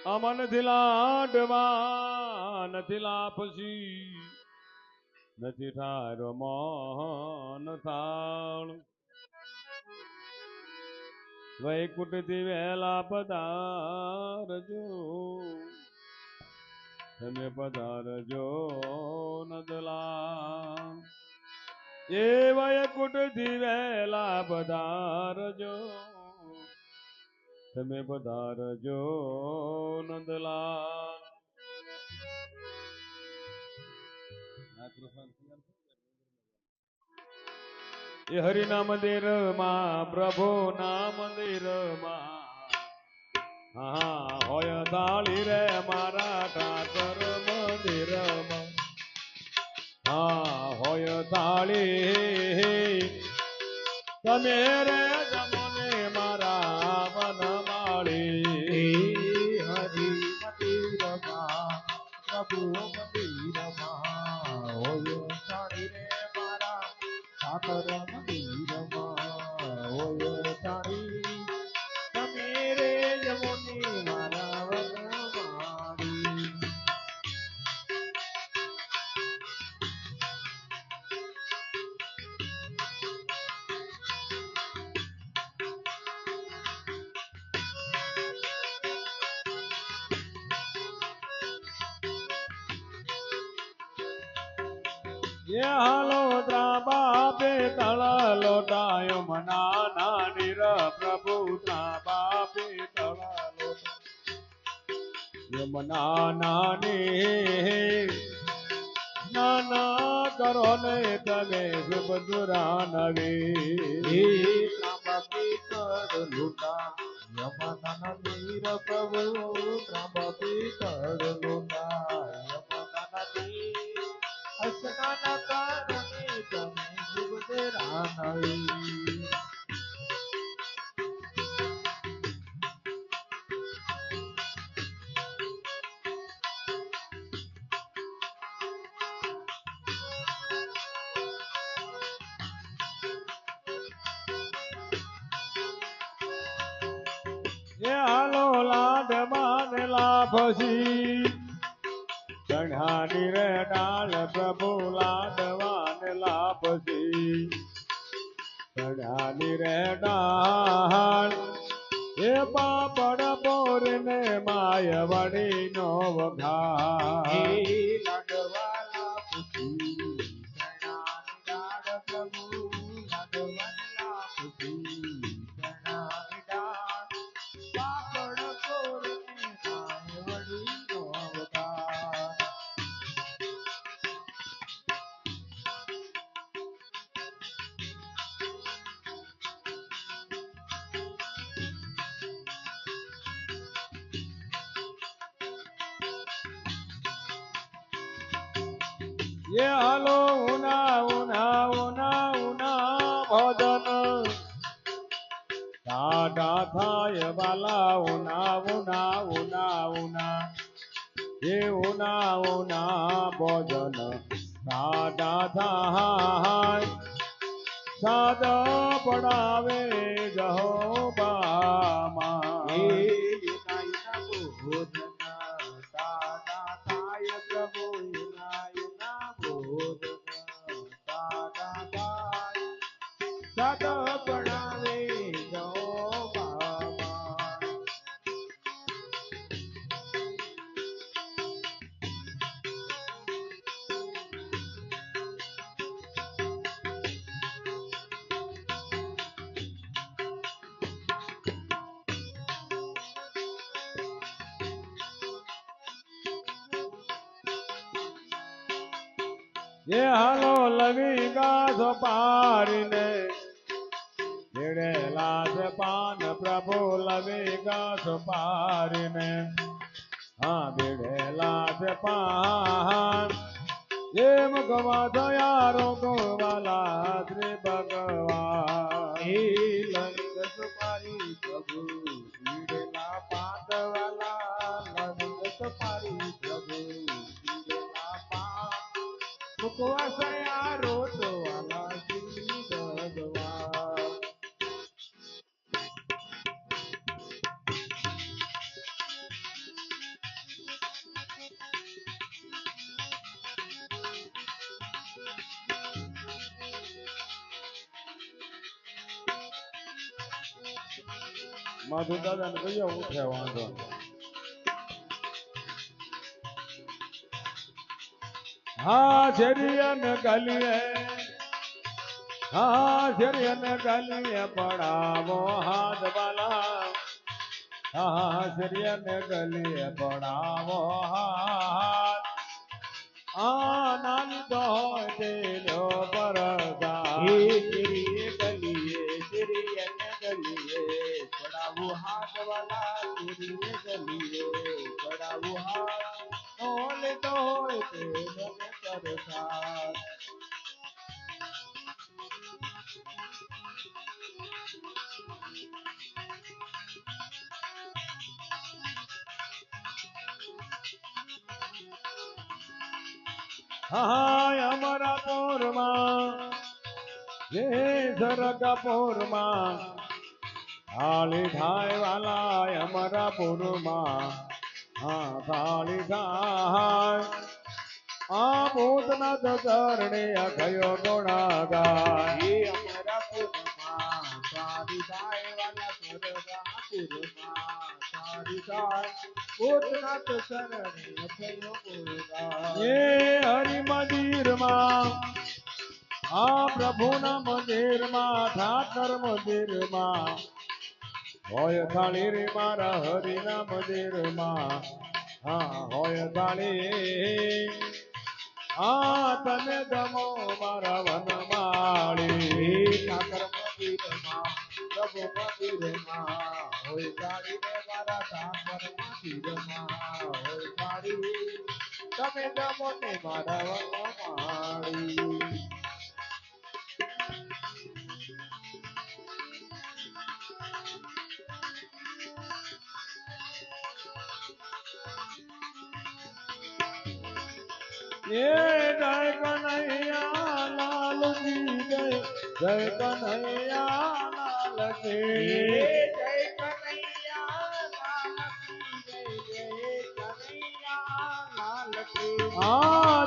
આમાં નથી લાડવા નથી લાપસી નથી ઠારો મોહન થાળ વૈકુંઠથી વહેલા પધારજો તમે પધારજો નદલા એ વૈકુંઠથી વહેલા પધારજો તમે પધારજો નંદલાલ એ હરિના મંદિરમાં પ્રભુના મંદિરમાં હા હોય તાળી રે મારા ઠાકર મંદિરમાં હા હોય તાળી તમે રે જમોને મારા વનમાળી હરિ મંદિરમાં પ્રભુ મંદિરમાં હોય તાળી રે મારા ઠાકર મંદિરમાં હોય તાળી તમે રે જમોને મારા વનમાળી એ હાલો દ્રાબા પે તળ લોટાયો મના નાની ર પ્રભુ દ્રાબા પે તળ યમના નાની નાના કરો ને તમે સુભદ્રા નવી ત્રાંબકી કડ લૂટા યમના નીર પ્રભુ ત્રાંબકી કડ લૂટા યમના નીર અસ્નાન કારણે તમે સુભદ્રા નવી એ હાલો લાડ માને લાભસી ચઢાની રે ડાળ પ્રભુ લાડવાન લાભસી ચઢાની રે ડાળ એ પાપડ પોરને માય વડી નો વઘાર લાડવાલા પુછી પ્રણામ પ્રભુ લાડવાલા પુછી પ્રણામ પાપડ કોરને માય વડી નો વઘાર એ હાલો ઉના ઉના ઉના ઉના ભજન સાડા થાય વાલા ઉના ઉના ઉના ઉના એ ઉના ઉના ભજન સાડા થાય સાદ પડાવે જહો બામા ભોજન સાદા થાય પ્રભુ યુના ભોજન સાદા થાય સાદા પડાવે જો બાબા એ હાલો લવી ગાસ પારીને ભેળેલા છે પાન પ્રભુ લવી ગાસ પારીને હા ભેળેલા છે પાન એ મુખમાં થયા રોગવાલા શ્રી ભગવાન લંગ સુપારી પ્રભુ પીડેલા પાતવાલા લંગ સુપારી પ્રભુ પીડેલા પાત મુકવાસયા રોટવાલા શ્રી ભગવાન માધુ દાદાને કહીએ ઉઠે વાંધો નહીં. હા શેરિયન ગલીએ હા શેરિયન ગલીએ પડાવો હાથ વાલા હા શેરિયન ગલીએ પડાવો હાથ નાની તો હોય તે લો પરદા ગલીએ ગલીએ પડાવું હાથ વાલા ગલીએ પડાવું હાથ ઓલે તો હોય તે કરતા હા અમારા પોરમાં જે સરગપુરમાં થાળી થાય વાલા અમારા પુરમાં હા થાળી થાય ભૂતનાથ ચરણે અખયો ગુણાગાય અમારા પુરમાં સારી ગાય વાલા પુરમાં સારી ગાય ભૂતનાથ શરણે અભયો ગુરુગા એ હરિ મંદિરમાં પ્રભુના મંદિરમાં ઠાકર મંદિરમાં હોય થાળી રે મારા હરિના મંદિરમાં હોય થાળી તને ગમો મારા વનમાળી ઠાકર મંદિરમાં પ્રભુ મંદિરમાં હોય ગાડી રે મારા ઠાકર મંદિરમાં હોય ગાડી તમે ગમો ને મારા વનમાળી ये जय कन्हैया लाल की जय कन्हैया लाल की जय कन्हैया लाल की जय कन्हैया लाल की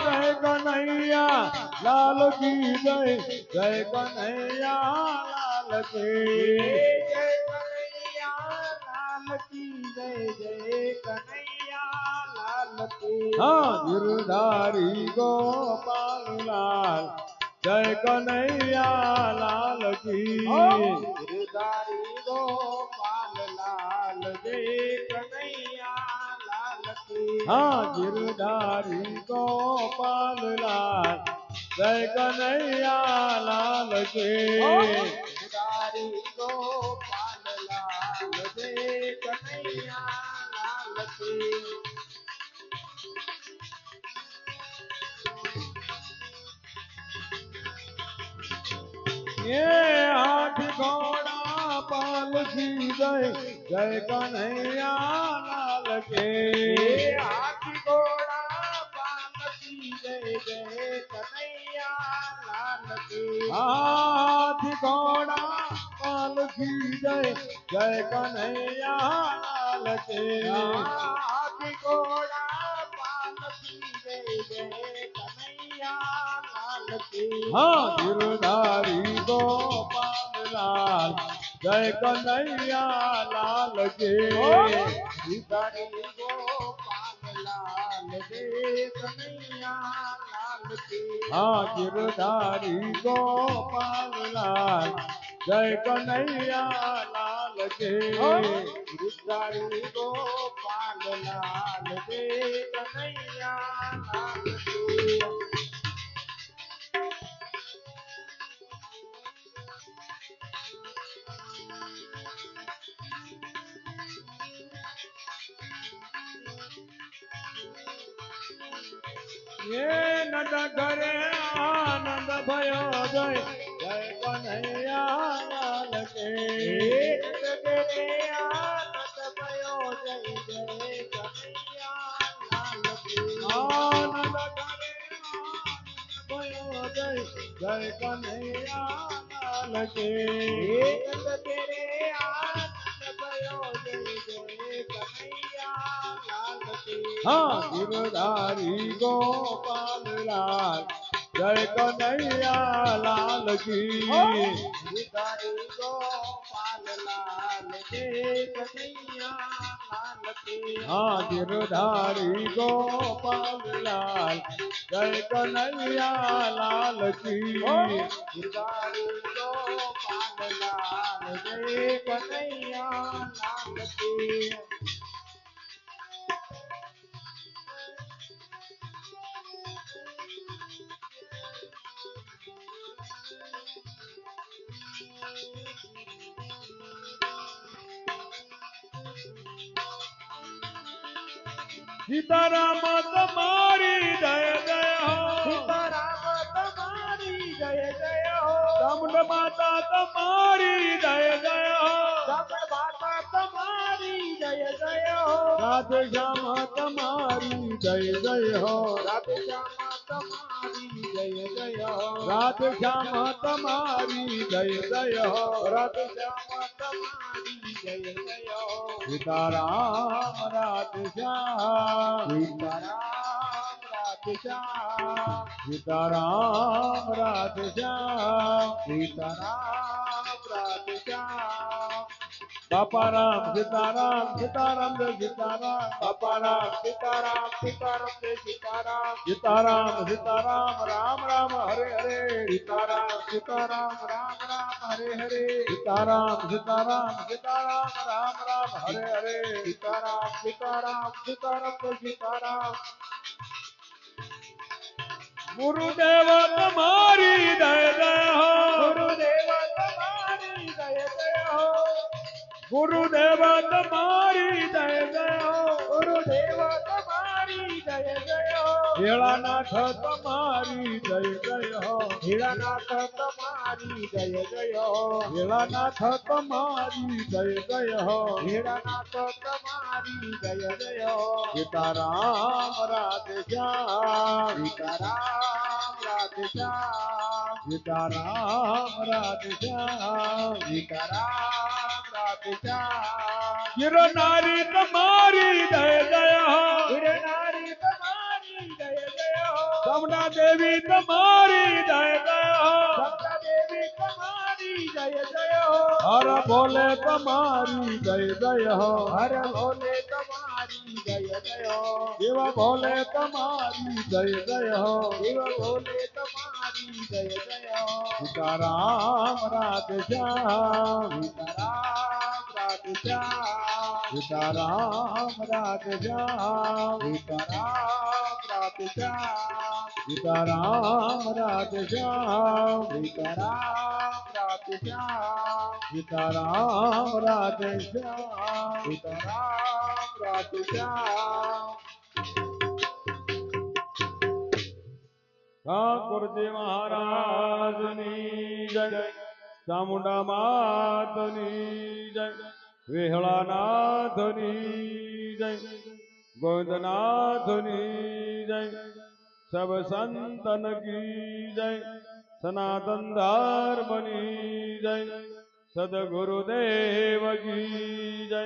जय कन्हैया लाल की जय कन्हैया लाल की जय कन्हैया लाल की जय कन्हैया लाल की गिरधारी गोपाल लाल जय कन्हैया लाल की गिरधारी गोपाल लाल जय कन्हैया लाल की गिरधारी गोपाल लाल जय कन्हैया लाल की गिरधारी गोपाल लाल जय कन्हैया लाल की ये हाथ घोड़ा पालकी जय कन्हैया लाल के हाथी घोड़ा पालकी जय कन्हैया लाल की हाथ घोड़ा पालकी जय कन्हैया लाल के हाथी घोड़ा पालकी जय कन्हैया लाल की गिरधारी गोपाल लाल जय कन्हैया लाल के गिरधारी गोपाल लाल जय कन्हैया लाल की गिरधारी गोपाल लाल जय कन्हैया लाल के गिरधारी गोपाल लाल जय कन्हैया लाल की ये नंद करे आनंद भयो जय कन्हैया लाल के नंद करे आनंद भयो जय कन्हैया लाल की आनंद करे भयो जय कन्हैया लाल के नंद करे आनंद भयो जय कन्हैया लाल की गिरधारी गोपाल लाल जय कन्हैया लाल की गिरधारी गोपाल लाल તે કનૈયા લાલ કે હા ગિરધારી ગોપાલ લાલ જય કનૈયા લાલ કી ગિરધારી ગોપાલ લાલ જય કનૈયા લાલ કે સીતારામ તમારી જય જય હો સીતારામ તમારી જય જય હો ચામુંડ માતા તમારી જય જય હો ચામુંડ માતા તમારી જય જય હો રાધે શ્યામ તમારી જય જય હો રાધે શ્યામ તમારી જય જય હો રાધે શ્યામ તમારી જય જય હો રાધે શ્યામ તમારી જય જય હો સીતારામ રાધે શ્યામ સીતારામ રાધે શ્યામ સીતારામ રાધે શ્યામ સીતારામ રાધે શ્યામ બાપા રામ સીતારામ સીતારામ જય સીતારામ બાપા રામ સીતારામ સીતારામ જય સીતારામ સીતારામ સીતારામ રામ રામ હરે હરે સીતારામ સીતારામ રામ રામ હરે હરે સીતારામ સીતારામ સીતારામ રામ રામ હરે હરે સીતારામ સીતારામ સીતારામ જય સીતારામ ગુરુદેવ તમારી જય જય હો ગુરુદેવ તમારી જય જય હો ગુરુદેવ તમારી જય જય હો ગુરુદેવ તમારી જય જય હો ભેળાનાથ તમારી જય જય હો હીરાનાથ તમારી જય જય હો ભેળાનાથ તમારી જય જય હો હીરાનાથ તમારી જય જય હો સીતારામ રાધે શ્યામ સીતારામ રાધે શ્યામ સીતારામ રાધે શ્યામ સીતારામ રાધે શ્યામ ગિરનારી તમારી જય જય હો હીરનારી તમારી જય જય હો સમના દેવી તમારી જય જય હો સપ્તા દેવી તમારી જય જય હો હર ભોલે તમારી જય જય હો હર ભોલે તમારી જય જય હો શિવ ભોલે તમારી જય જય હો શિવ ભોલે તમારી જય જય હો સીતારામ રાધે શ્યામ સીતારામ રાધે શ્યામ સીતારામ રાધે શ્યામ સીતારામ રાધે શ્યામ સીતારામ રાધે શ્યામ સીતારામ રાધે શ્યામ સીતારામ રાધે શ્યામ સીતારામ રાધે શ્યામ ઠાકોરજી મહારાજની જય ચામુંડા માતની જય વેહળાનાથની જય ગોવિંદનાથની જય સબ સંતન કી જય સનાતન ધર્મની જય સદગુરુદેવ કી જય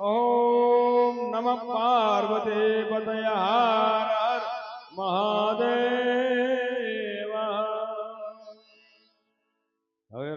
ઓમ નમઃ પાર્વતી પતય હર હર મહાદેવ